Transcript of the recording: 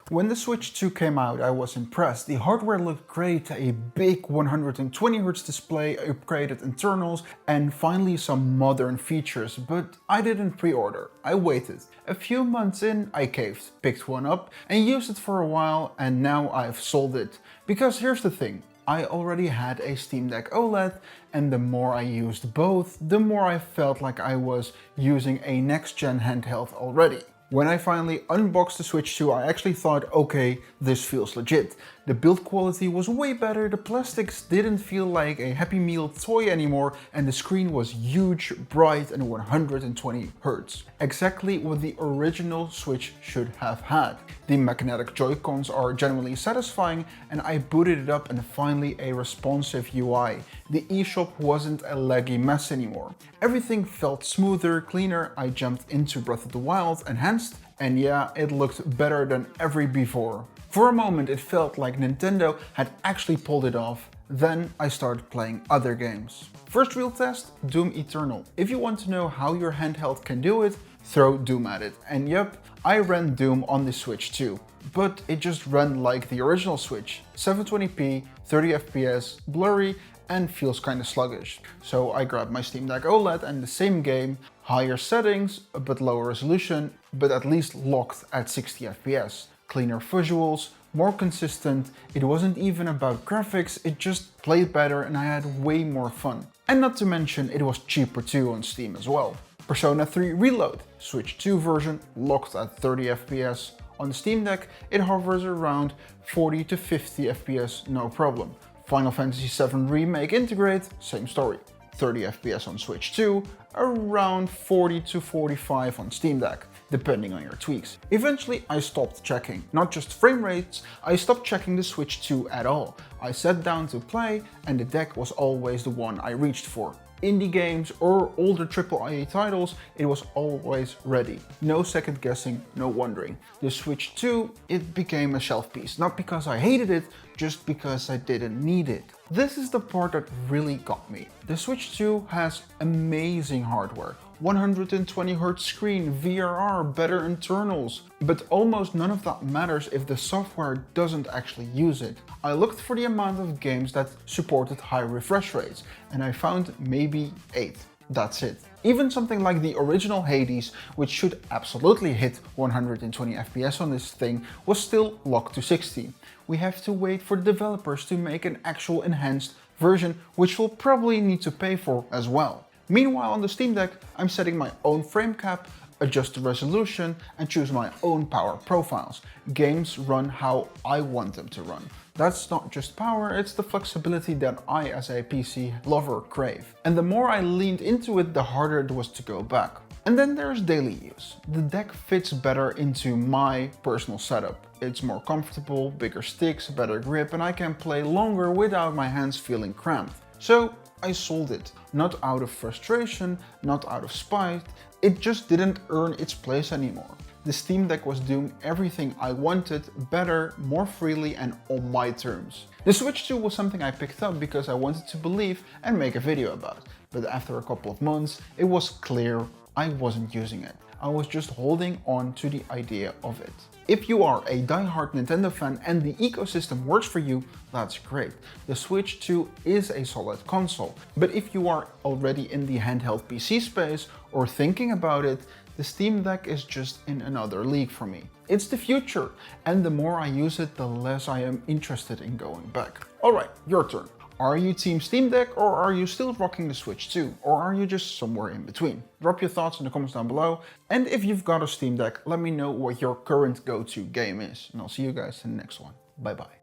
When the Switch 2 came out, I was impressed. The hardware looked great, a big 120Hz display, upgraded internals, and finally some modern features, but I didn't pre-order, I waited. A few months in, I caved, picked one up, and used it for a while, and now I've sold it. Because here's the thing, I already had a Steam Deck OLED, and the more I used both, the more I felt like I was using a next-gen handheld already. When I finally unboxed the Switch 2, I actually thought, okay, this feels legit. The build quality was way better, the plastics didn't feel like a Happy Meal toy anymore, and the screen was huge, bright, and 120Hz. Exactly what the original Switch should have had. The magnetic Joy-Cons are genuinely satisfying, and I booted it up and finally a responsive UI. The eShop wasn't a laggy mess anymore. Everything felt smoother, cleaner. I jumped into Breath of the Wild Enhanced, and yeah, it looked better than ever before. For a moment it felt like Nintendo had actually pulled it off. Then I started playing other games. First real test, Doom Eternal. If you want to know how your handheld can do it, throw Doom at it. And yep, I ran Doom on the Switch too. But it just ran like the original Switch. 720p, 30 FPS, blurry, and feels kinda sluggish. So I grabbed my Steam Deck OLED and the same game, higher settings, a bit lower resolution, but at least locked at 60 FPS. Cleaner visuals, more consistent, it wasn't even about graphics, it just played better and I had way more fun. And not to mention, it was cheaper too on Steam as well. Persona 3 Reload, Switch 2 version, locked at 30 FPS. On the Steam Deck, it hovers around 40 to 50 FPS, no problem. Final Fantasy VII Remake Integrate, same story. 30 FPS on Switch 2, around 40 to 45 on Steam Deck, depending on your tweaks. Eventually I stopped checking, not just frame rates, I stopped checking the Switch 2 at all. I sat down to play and the deck was always the one I reached for. Indie games or older AAA titles, it was always ready. No second guessing, no wondering. The Switch 2, it became a shelf piece, not because I hated it, just because I didn't need it. This is the part that really got me. The Switch 2 has amazing hardware. 120Hz screen, VRR, better internals. But almost none of that matters if the software doesn't actually use it. I looked for the amount of games that supported high refresh rates, and I found maybe 8. That's it. Even something like the original Hades, which should absolutely hit 120 FPS on this thing, was still locked to 60. We have to wait for developers to make an actual enhanced version, which we'll probably need to pay for as well. Meanwhile on the Steam Deck, I'm setting my own frame cap, adjust the resolution, and choose my own power profiles. Games run how I want them to run. That's not just power, it's the flexibility that I as a PC lover crave. And the more I leaned into it, the harder it was to go back. And then there's daily use. The deck fits better into my personal setup. It's more comfortable, bigger sticks, better grip, and I can play longer without my hands feeling cramped. So I sold it. Not out of frustration, not out of spite, it just didn't earn its place anymore. The Steam Deck was doing everything I wanted, better, more freely, and on my terms. The Switch 2 was something I picked up because I wanted to believe and make a video about, but after a couple of months, it was clear I wasn't using it. I was just holding on to the idea of it. If you are a die-hard Nintendo fan and the ecosystem works for you, that's great. The Switch 2 is a solid console, but if you are already in the handheld PC space or thinking about it, the Steam Deck is just in another league for me. It's the future, and the more I use it, the less I am interested in going back. Alright, your turn. Are you team Steam Deck or are you still rocking the Switch 2? Or are you just somewhere in between? Drop your thoughts in the comments down below. And if you've got a Steam Deck, let me know what your current go-to game is. And I'll see you guys in the next one. Bye bye.